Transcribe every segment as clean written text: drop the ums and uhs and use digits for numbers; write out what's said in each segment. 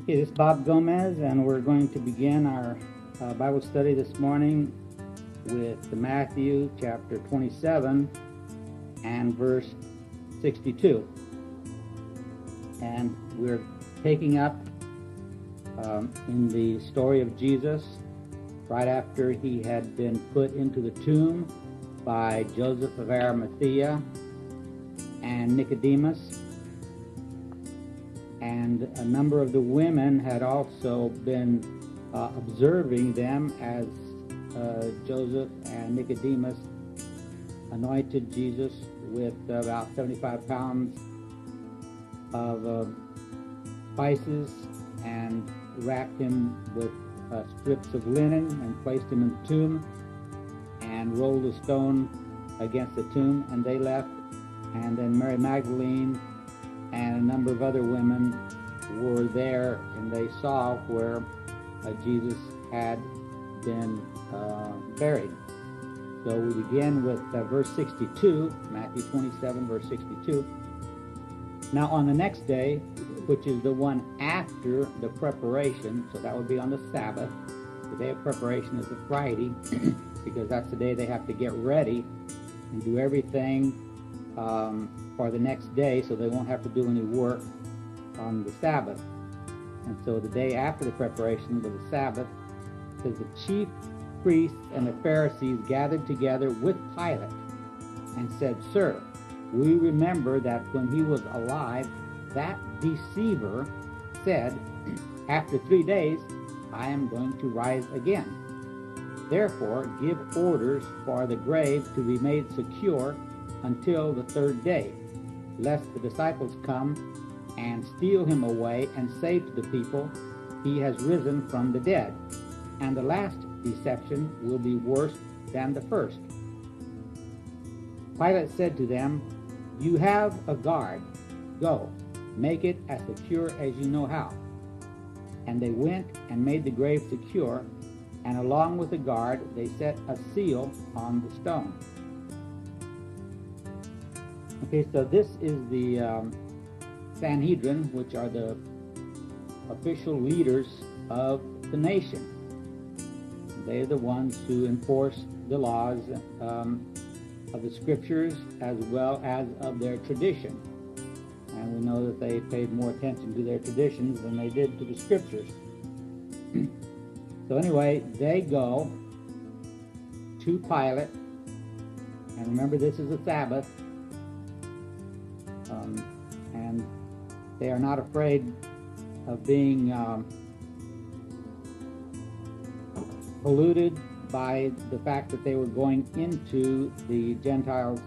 Okay, this is Bob Gomez, and we're going to begin our Bible study this morning with Matthew chapter 27 and verse 62. And we're taking up in the story of Jesus right after he had been put into the tomb by Joseph of Arimathea and Nicodemus. And a number of the women had also been observing them as Joseph and Nicodemus anointed Jesus with about 75 pounds of spices and wrapped him with strips of linen and placed him in the tomb and rolled a stone against the tomb, and they left. And then Mary Magdalene and a number of other women were there, and they saw where Jesus had been buried. So we begin with verse 62, Matthew 27, verse 62. Now on the next day, which is the one after the preparation, so that would be on the Sabbath. The day of preparation is the Friday, because that's the day they have to get ready and do everything for the next day, so they won't have to do any work on the Sabbath. And so the day after the preparation was the Sabbath, says the chief priests and the Pharisees gathered together with Pilate and said, "Sir, we remember that when he was alive, that deceiver said, 'After 3 days, I am going to rise again.' Therefore, give orders for the grave to be made secure until the 3rd day, lest the disciples come and steal him away and say to the people, 'He has risen from the dead.' And the last deception will be worse than the first." Pilate said to them, "You have a guard. Go, make it as secure as you know how." And they went and made the grave secure, and along with the guard they set a seal on the stone. Okay, so this is the Sanhedrin, which are the official leaders of the nation. They're the ones who enforce the laws of the scriptures as well as of their tradition. And we know that they paid more attention to their traditions than they did to the scriptures. So anyway, they go to Pilate, and remember this is a Sabbath, and they are not afraid of being polluted by the fact that they were going into the Gentiles'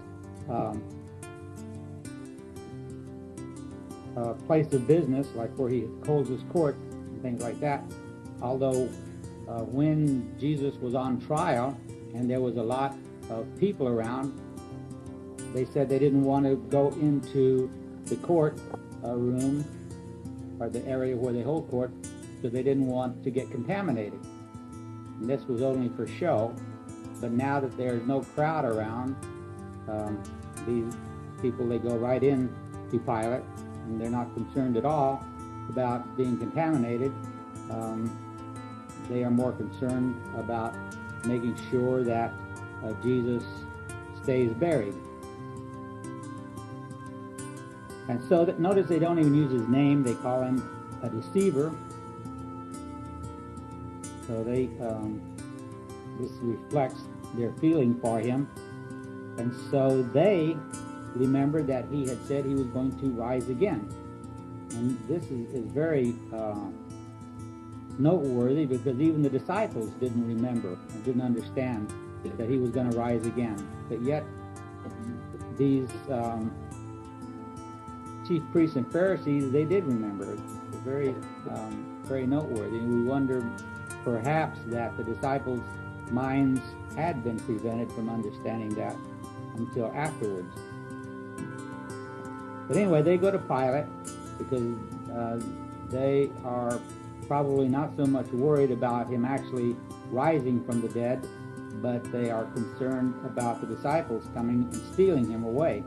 place of business, like where he holds his court and things like that. Although when Jesus was on trial and there was a lot of people around, they said they didn't want to go into the court room or the area where they hold court, because they didn't want to get contaminated. And this was only for show. But now that there's no crowd around, these people, they go right in to Pilate, and they're not concerned at all about being contaminated. They are more concerned about making sure that Jesus stays buried. And so notice they don't even use his name. They call him a deceiver. So this reflects their feeling for him. And so they remember that he had said he was going to rise again. And this is very noteworthy, because even the disciples didn't remember and didn't understand that he was going to rise again. But yet these chief priests and Pharisees, they did remember. It's very, very noteworthy. And we wonder perhaps that the disciples' minds had been prevented from understanding that until afterwards. But anyway, they go to Pilate because they are probably not so much worried about him actually rising from the dead, but they are concerned about the disciples coming and stealing him away,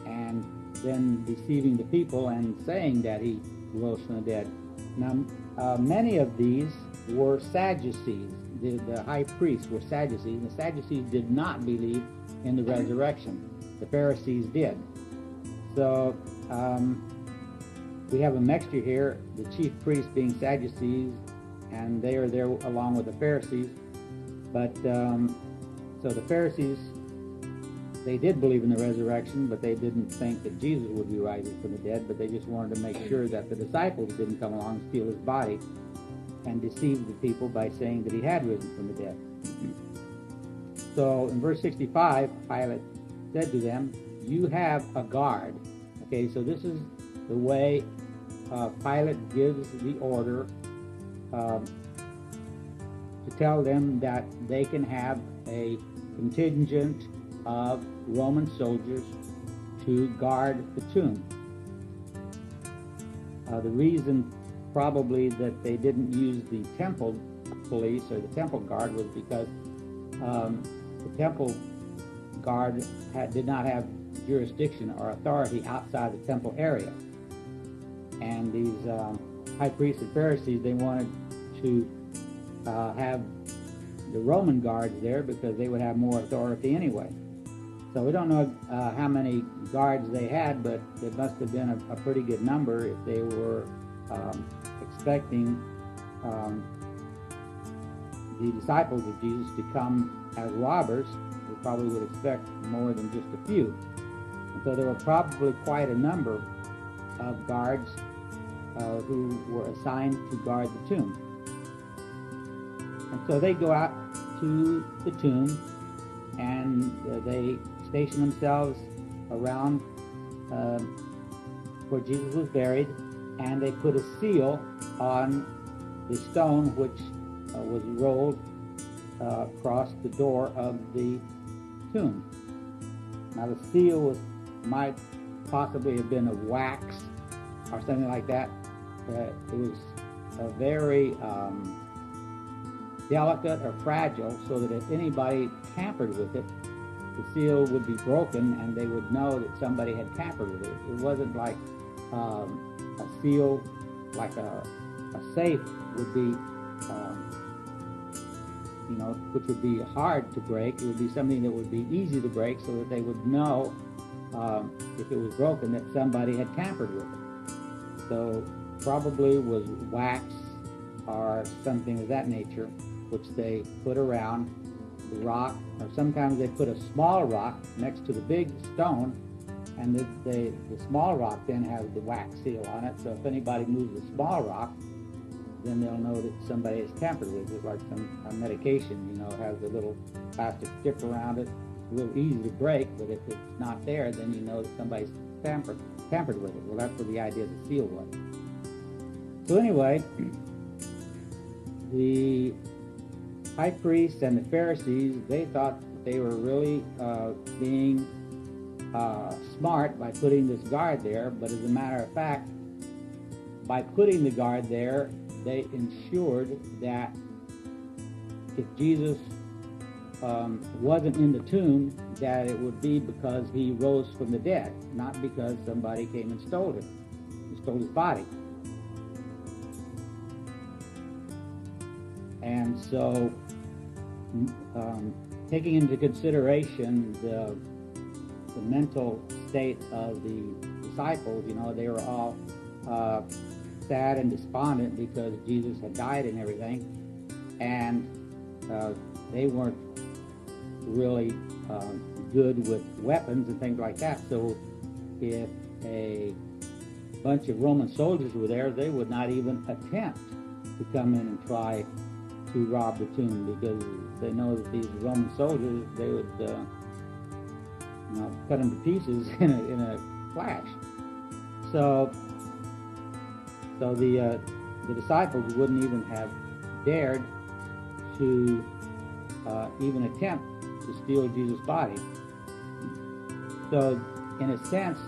and then deceiving the people and saying that he rose from the dead. Now, many of these were Sadducees. The high priests were Sadducees, and the Sadducees did not believe in the resurrection. The Pharisees did. So we have a mixture here, the chief priests being Sadducees, and they are there along with the Pharisees. But so the Pharisees, they did believe in the resurrection, but they didn't think that Jesus would be rising from the dead, but they just wanted to make sure that the disciples didn't come along and steal his body and deceive the people by saying that he had risen from the dead. So in verse 65, Pilate said to them, "You have a guard." Okay, so this is the way Pilate gives the order to tell them that they can have a contingent of Roman soldiers to guard the tomb. The reason probably that they didn't use the temple police or the temple guard was because the temple guard did not have jurisdiction or authority outside the temple area. And these high priests and Pharisees, they wanted to have the Roman guards there because they would have more authority anyway. So we don't know how many guards they had, but it must have been a pretty good number if they were expecting the disciples of Jesus to come as robbers. They probably would expect more than just a few. And so there were probably quite a number of guards who were assigned to guard the tomb. And so they go out to the tomb and they station themselves around where Jesus was buried, and they put a seal on the stone which was rolled across the door of the tomb. Now the seal might possibly have been of wax or something like that. It was a very delicate or fragile, so that if anybody tampered with it, the seal would be broken and they would know that somebody had tampered with it. It wasn't like a seal, like a safe would be, which would be hard to break. It would be something that would be easy to break, so that they would know if it was broken that somebody had tampered with it. So probably was wax or something of that nature, which they put around the rock, or sometimes they put a small rock next to the big stone, and the small rock then has the wax seal on it. So if anybody moves the small rock, then they'll know that somebody has tampered with it. Like a medication, has a little plastic strip around it. It's real easy to break, but if it's not there, then you know that somebody's tampered with it. Well, that's what the idea of the seal was. So anyway, the high priests and the Pharisees, they thought they were really being smart by putting this guard there, but as a matter of fact, by putting the guard there, they ensured that if Jesus wasn't in the tomb, that it would be because he rose from the dead, not because somebody came and stole him, stole his body. And so, taking into consideration the mental state of the disciples, they were all sad and despondent because Jesus had died and everything, and they weren't really good with weapons and things like that. So if a bunch of Roman soldiers were there, they would not even attempt to come in and try to rob the tomb, because they know that these Roman soldiers, they would cut them to pieces in a flash. So the disciples wouldn't even have dared to even attempt to steal Jesus' body. So in a sense,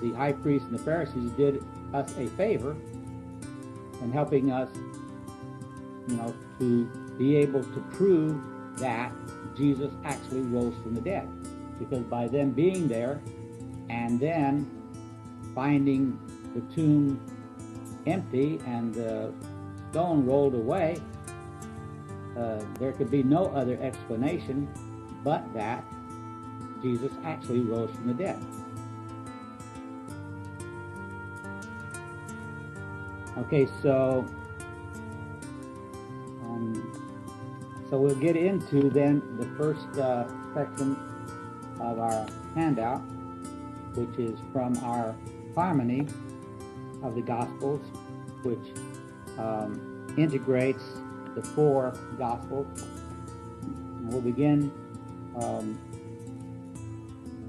the high priest and the Pharisees did us a favor in helping us, to be able to prove that Jesus actually rose from the dead. Because by them being there and then finding the tomb empty and the stone rolled away, there could be no other explanation but that Jesus actually rose from the dead. Okay, so we'll get into then the first section of our handout, which is from our harmony of the Gospels, which integrates the 4 Gospels. And we'll begin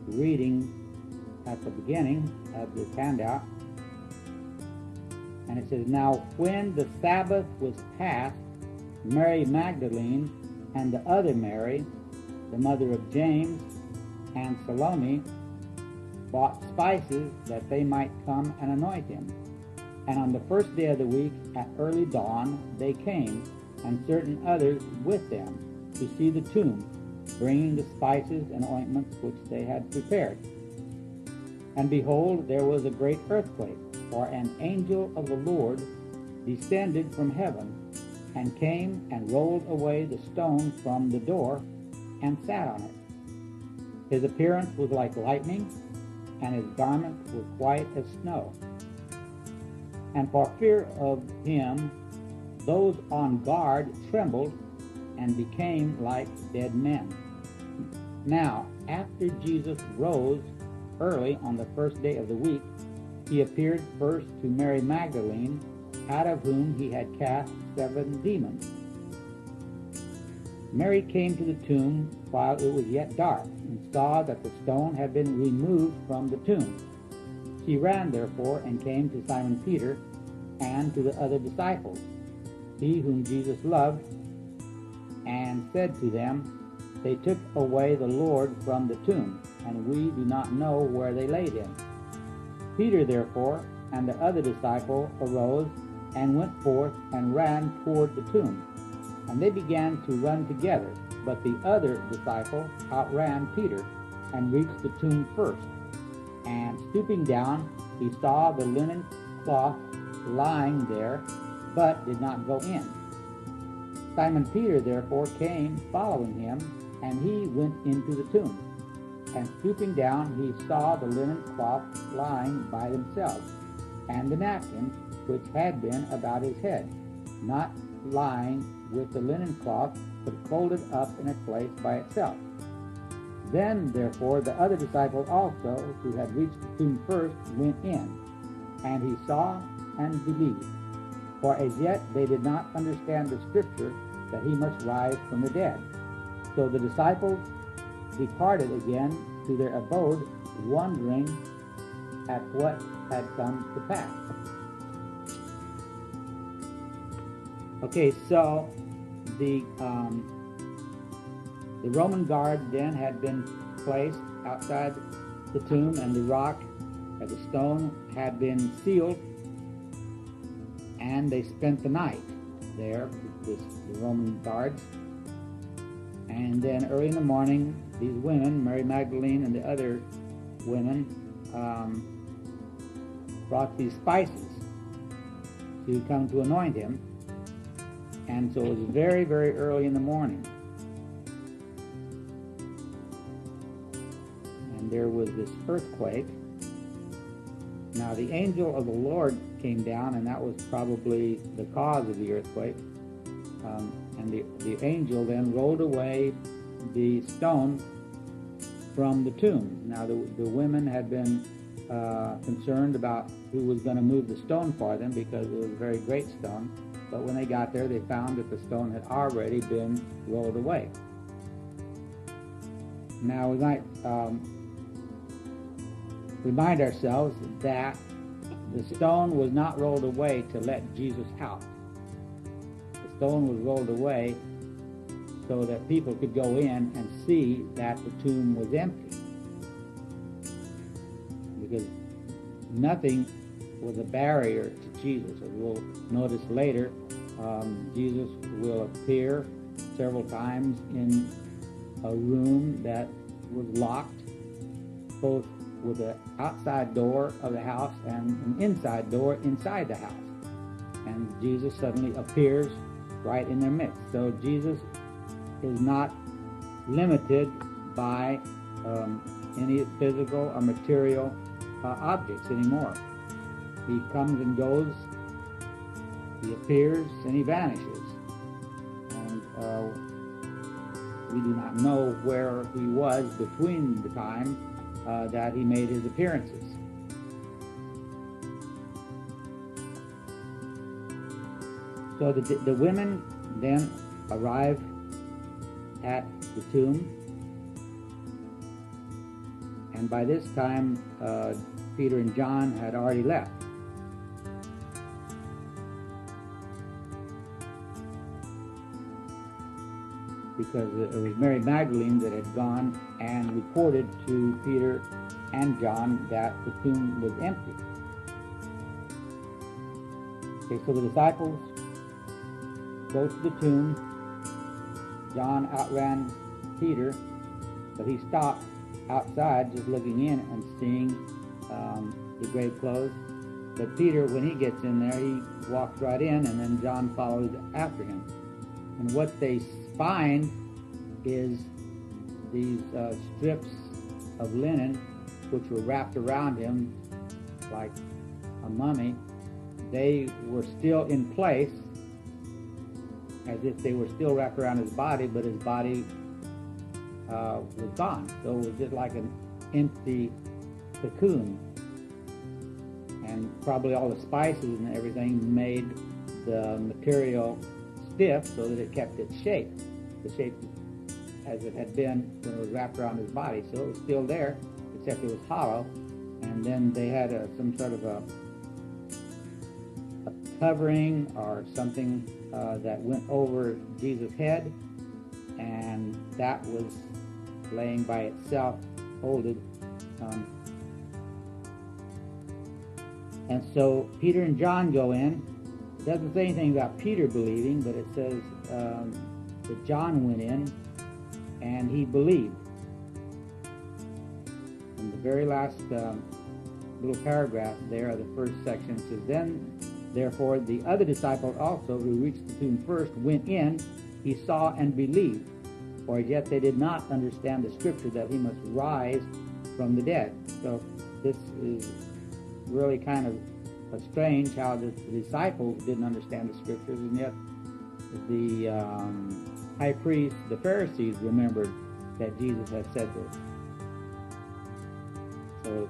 reading at the beginning of this handout. And it says, "Now when the Sabbath was past, Mary Magdalene and the other Mary, the mother of James, and Salome, bought spices that they might come and anoint him. And on the first day of the week, at early dawn, they came, and certain others with them, to see the tomb, bringing the spices and ointments which they had prepared. And behold, there was a great earthquake, for an angel of the Lord descended from heaven, and came and rolled away the stone from the door, and sat on it. His appearance was like lightning, and his garment was white as snow. And for fear of him, those on guard trembled and became like dead men. Now, after Jesus rose early on the first day of the week, he appeared first to Mary Magdalene, out of whom he had cast 7 demons. Mary came to the tomb while it was yet dark, and saw that the stone had been removed from the tomb. She ran therefore and came to Simon Peter and to the other disciples, he whom Jesus loved, and said to them, They took away the Lord from the tomb, and we do not know where they laid him. Peter therefore and the other disciple arose and went forth and ran toward the tomb. And they began to run together, but the other disciple outran Peter and reached the tomb first. And stooping down, he saw the linen cloth lying there, but did not go in. Simon Peter therefore came following him, and he went into the tomb. And stooping down, he saw the linen cloth lying by themselves, and the napkin which had been about his head, not lying with the linen cloth, but folded up in a place by itself. Then, therefore, the other disciple also, who had reached the tomb first, went in, and he saw and believed. For as yet they did not understand the scripture that he must rise from the dead. So the disciples departed again to their abode, wondering at what had come to pass. Okay, so the Roman guard then had been placed outside the tomb, and the rock, the stone, had been sealed, and they spent the night there, the Roman guards. And then early in the morning, these women, Mary Magdalene and the other women, brought these spices to come to anoint him. And so it was very, very early in the morning. And there was this earthquake. Now the angel of the Lord came down, and that was probably the cause of the earthquake. And the angel then rolled away the stone from the tomb. Now the women had been concerned about who was going to move the stone for them, because it was a very great stone. But when they got there, they found that the stone had already been rolled away. Now we might remind ourselves that the stone was not rolled away to let Jesus out. The stone was rolled away so that people could go in and see that the tomb was empty. Because nothing was a barrier to Jesus. As we'll notice later, Jesus will appear several times in a room that was locked, both with the outside door of the house and an inside door inside the house. and Jesus suddenly appears right in their midst. So Jesus is not limited by any physical or material objects anymore. He comes and goes, he appears, and he vanishes. And we do not know where he was between the time that he made his appearances. So the women then arrive at the tomb, and by this time Peter and John had already left. Because it was Mary Magdalene that had gone and reported to Peter and John that the tomb was empty. Okay, so the disciples go to the tomb. John outran Peter, but he stopped outside just looking in and seeing the grave clothes. But Peter, when he gets in there, he walks right in, and then John follows after him. And what they find is these strips of linen which were wrapped around him like a mummy. They were still in place as if they were still wrapped around his body, but his body was gone. So it was just like an empty cocoon. And probably all the spices and everything made the material stiff so that it kept its shape, the shape as it had been when it was wrapped around his body. So it was still there, except it was hollow. And then they had some sort of a covering or something that went over Jesus' head, and that was laying by itself, folded. And so Peter and John go in. It doesn't say anything about Peter believing, but it says that John went in and he believed. In the very last little paragraph there of the first section, it says, "Then, therefore, the other disciple also, who reached the tomb first, went in. He saw and believed, for as yet they did not understand the scripture that he must rise from the dead." So this is really kind of strange how the disciples didn't understand the scriptures, and yet the high priest, the Pharisees, remembered that Jesus had said this. So,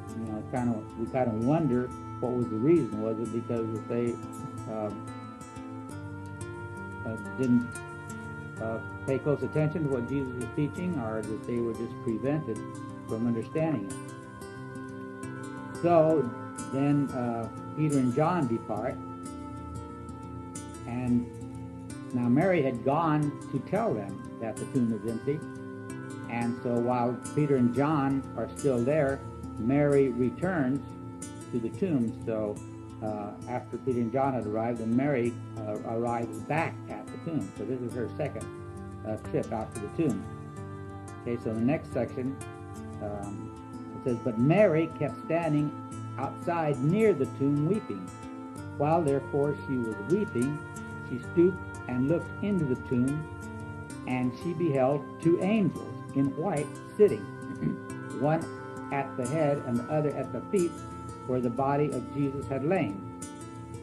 we kind of wonder what was the reason. Was it because if they didn't pay close attention to what Jesus was teaching, or that they were just prevented from understanding it? So then Peter and John depart, and now Mary had gone to tell them that the tomb was empty, and so while Peter and John are still there, Mary returns to the tomb. So after Peter and John had arrived, and Mary arrives back at the tomb. So this is her second trip out to the tomb. Okay, so the next section, it says, "But Mary kept standing outside near the tomb weeping. While therefore she was weeping, she stooped and looked into the tomb, and she beheld two angels in white sitting, one at the head and the other at the feet, where the body of Jesus had lain.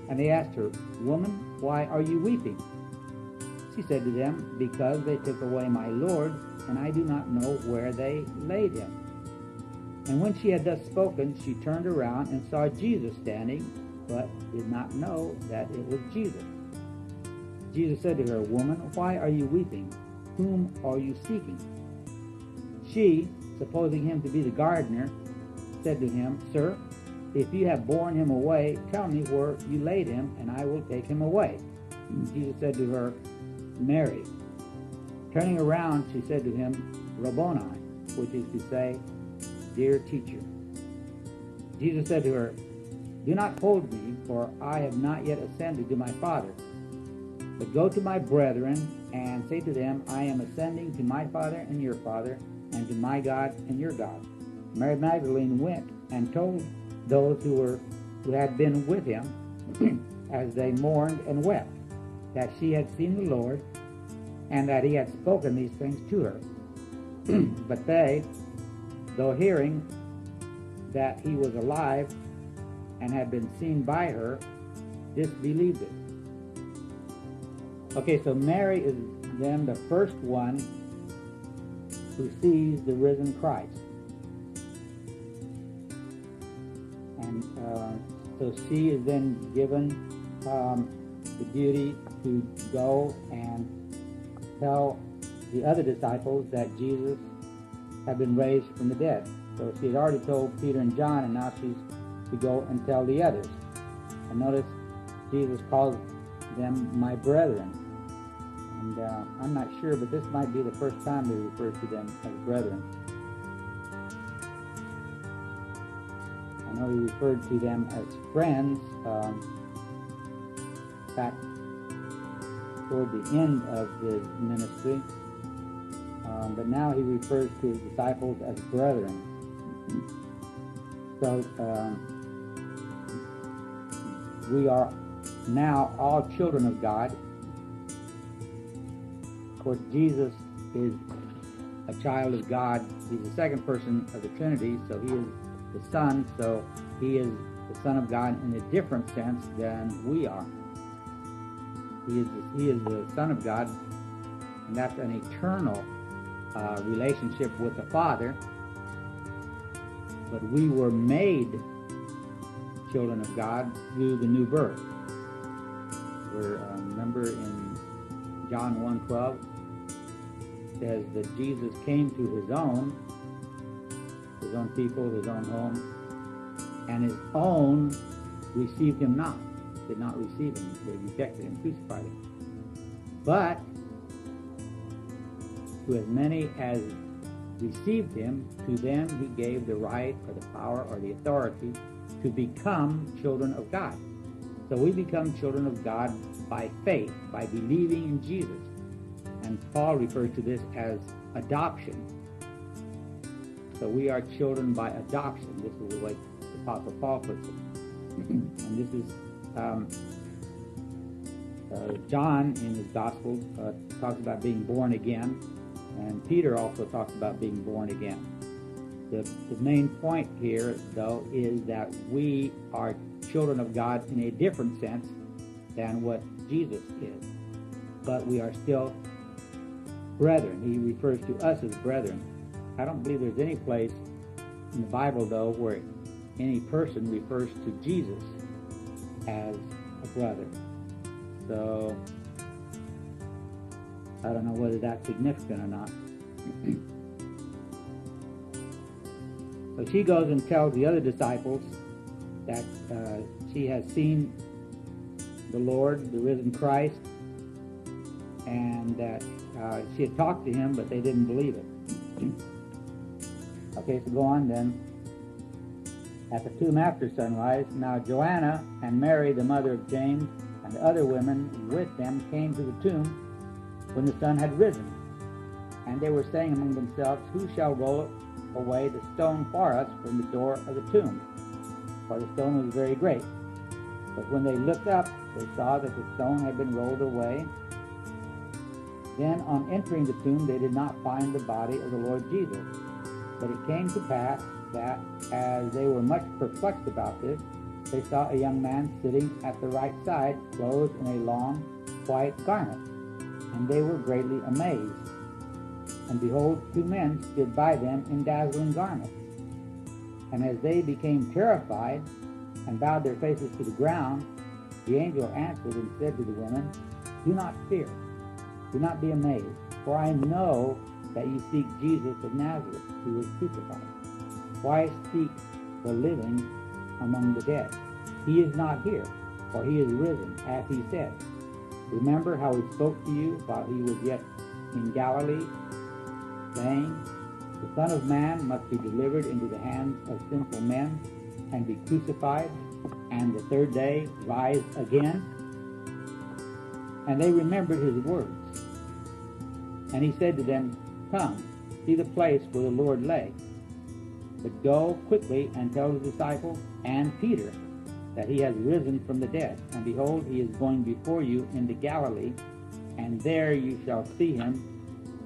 And they asked her, 'Woman, why are you weeping?' She said to them, 'Because they took away my Lord, and I do not know where they laid him.' And when she had thus spoken, she turned around and saw Jesus standing, but did not know that it was Jesus. Jesus said to her, 'Woman, why are you weeping? Whom are you seeking?' She, supposing him to be the gardener, said to him, 'Sir, if you have borne him away, tell me where you laid him, and I will take him away.' Jesus said to her, 'Mary.' Turning around, she said to him, 'Rabboni,' which is to say, 'Dear teacher.' Jesus said to her, 'Do not hold me, for I have not yet ascended to my Father. But go to my brethren and say to them, I am ascending to my Father and your Father, and to my God and your God.' Mary Magdalene went and told those who had been with him, as they mourned and wept, that she had seen the Lord, and that he had spoken these things to her. But they, though hearing that he was alive and had been seen by her, disbelieved it. Okay, so Mary is then the first one who sees the risen Christ. And so she is then given the duty to go and tell the other disciples that Jesus had been raised from the dead. So she had already told Peter and John, and now she's to go and tell the others. And notice Jesus calls them my brethren. And I'm not sure, but this might be the first time he refers to them as brethren. I know he referred to them as friends back toward the end of his ministry. But now he refers to his disciples as brethren. So we are now all children of God. Of course, Jesus is a child of God. He's the second person of the Trinity, so he is the Son, so he is the Son of God in a different sense than we are. He is the Son of God, and that's an eternal relationship with the Father. But we were made children of God through the new birth. Remember in John 1:12, says that Jesus came to his own people, his own home, and his own received him not, did not receive him. They rejected him, crucified him. But to as many as received him, to them he gave the right or the power or the authority to become children of God. So we become children of God by faith, by believing in Jesus. And Paul refers to this as adoption. So we are children by adoption. This is the way the Apostle Paul puts it. And this is John in his Gospel talks about being born again. And Peter also talks about being born again. The main point here, though, is that we are children of God in a different sense than what Jesus is. But we are still brethren. He refers to us as brethren. I don't believe there's any place in the Bible, though, where any person refers to Jesus as a brother. So I don't know whether that's significant or not. So she goes and tells the other disciples that she has seen the Lord, the risen Christ, and that she had talked to him, but they didn't believe it. Okay, so go on then. At the tomb after sunrise, now Joanna and Mary, the mother of James, and the other women with them came to the tomb when the sun had risen. And they were saying among themselves, who shall roll away the stone for us from the door of the tomb? For the stone was very great. But when they looked up, they saw that the stone had been rolled away. Then on entering the tomb, they did not find the body of the Lord Jesus. But it came to pass that, as they were much perplexed about this, they saw a young man sitting at the right side, clothed in a long white garment. And they were greatly amazed. And behold, two men stood by them in dazzling garments. And as they became terrified and bowed their faces to the ground, the angel answered and said to the women, do not fear, do not be amazed, for I know that you seek Jesus of Nazareth, who was crucified. Why seek the living among the dead? He is not here, for he is risen, as he said. Remember how he spoke to you while he was yet in Galilee, saying, the Son of Man must be delivered into the hands of sinful men and be crucified, and the third day rise again. And they remembered his words. And he said to them, come, see the place where the Lord lay. But go quickly and tell the disciples and Peter that he has risen from the dead. And behold, he is going before you into Galilee, and there you shall see him,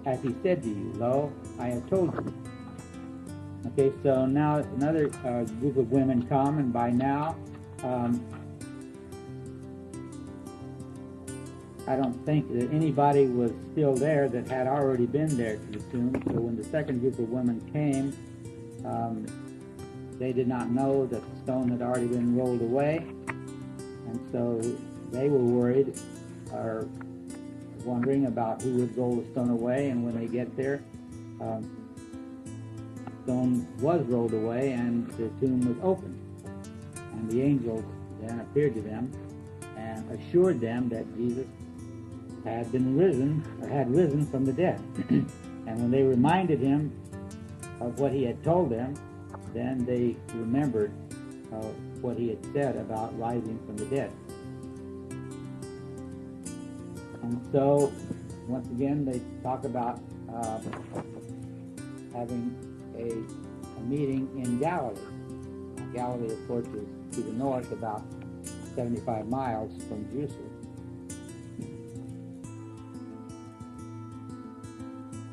as he said to you. Lo, I have told you. Okay, so now another group of women come, and by now, I don't think that anybody was still there that had already been there to the tomb. So when the second group of women came, they did not know that the stone had already been rolled away, and so they were worried or wondering about who would roll the stone away. And when they get there, the stone was rolled away and the tomb was opened. And the angels then appeared to them and assured them that Jesus had risen from the dead. And when they reminded him of what he had told them, then they remembered what he had said about rising from the dead. And so, once again, they talk about having a meeting in Galilee. Galilee, of course, is to the north, about 75 miles from Jerusalem.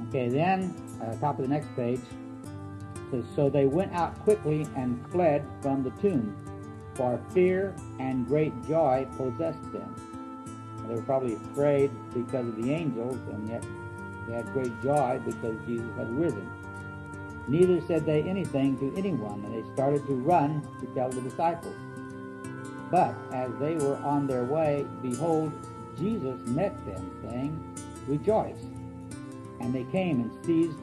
Okay, then, top of the next page, says, so they went out quickly and fled from the tomb, for fear and great joy possessed them. They were probably afraid because of the angels, and yet they had great joy because Jesus had risen. Neither said they anything to anyone, and they started to run to tell the disciples. But as they were on their way, behold, Jesus met them, saying, Rejoice! And they came and seized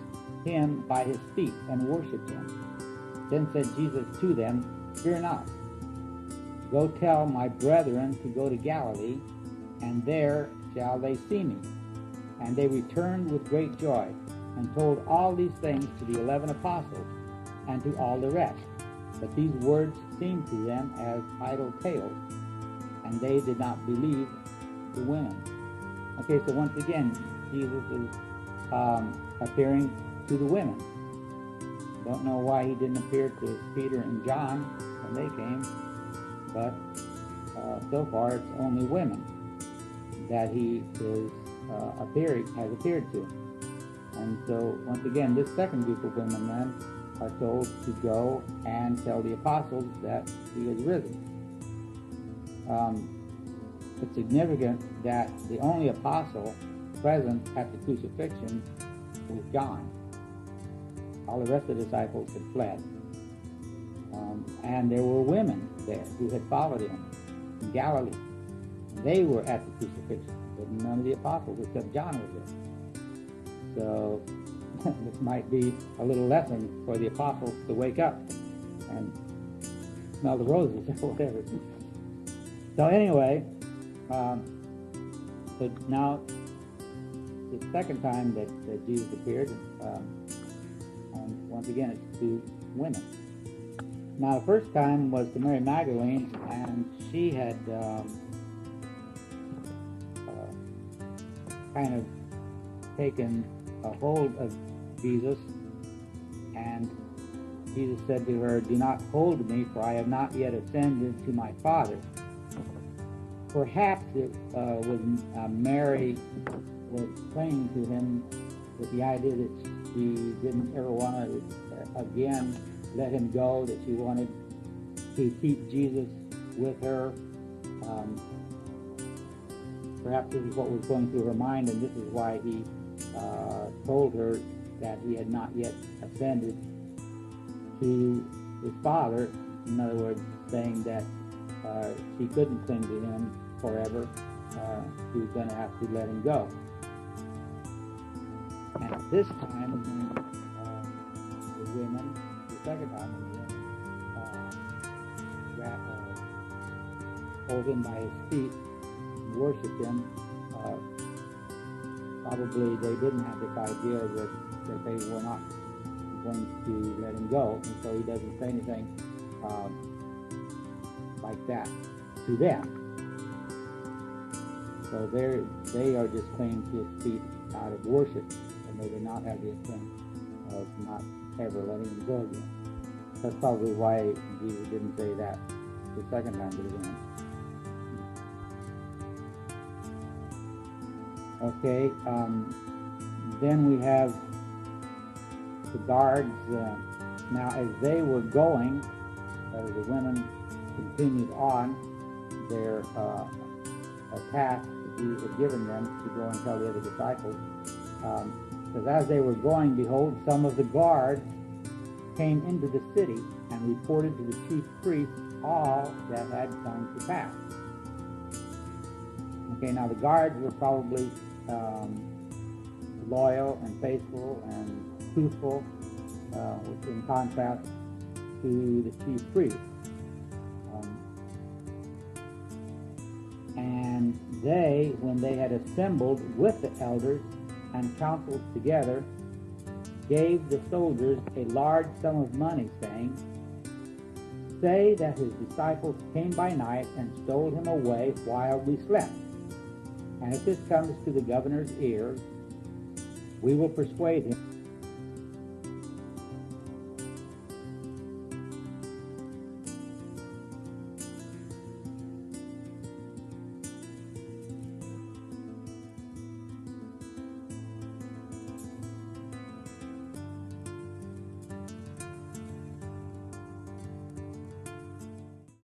him by his feet and worshipped him. Then said Jesus to them, Fear not. Go tell my brethren to go to Galilee, and there shall they see me. And they returned with great joy, and told all these things to the 11 apostles, and to all the rest. But these words seemed to them as idle tales, and they did not believe the women. Okay, so once again, Jesus is appearing to the women. Don't know why he didn't appear to Peter and John when they came, but so far it's only women that he is has appeared to. And so once again, this second group of women then are told to go and tell the apostles that he has risen. It's significant that the only apostle present at the crucifixion was John. All the rest of the disciples had fled. And there were women there who had followed him in Galilee. They were at the crucifixion, but none of the apostles except John was there. So this might be a little lesson for the apostles to wake up and smell the roses or whatever. So anyway, so now the second time that Jesus appeared, and once again it's to women. Now the first time was to Mary Magdalene, and she had kind of taken a hold of Jesus, and Jesus said to her, Do not hold me, for I have not yet ascended to my Father. Perhaps it was Mary was clinging to him with the idea that she didn't ever want to again let him go, that she wanted to keep Jesus with her. Perhaps this is what was going through her mind, and this is why he told her that he had not yet ascended to his Father. In other words, saying that she couldn't cling to him forever. She was going to have to let him go. And at this time, the women, the second time, the women hold him by his feet and worshiped him. Probably they didn't have this idea that they were not going to let him go, and so he doesn't say anything like that to them. So they are just clinging to his feet out of worship, and they did not have the intent of not ever letting him go again. That's probably why Jesus didn't say that the second time to the women. Okay, then we have the guards. Now, as they were going, the women continued on their task that he had given them to go and tell the other disciples. Because as they were going, behold, some of the guards came into the city and reported to the chief priests all that had come to pass. Okay, now the guards were probably loyal and faithful and truthful, which in contrast to the chief priests. And they, when they had assembled with the elders and counseled together, gave the soldiers a large sum of money, saying, "Say that his disciples came by night and stole him away while we slept. And if this comes to the governor's ears, we will persuade him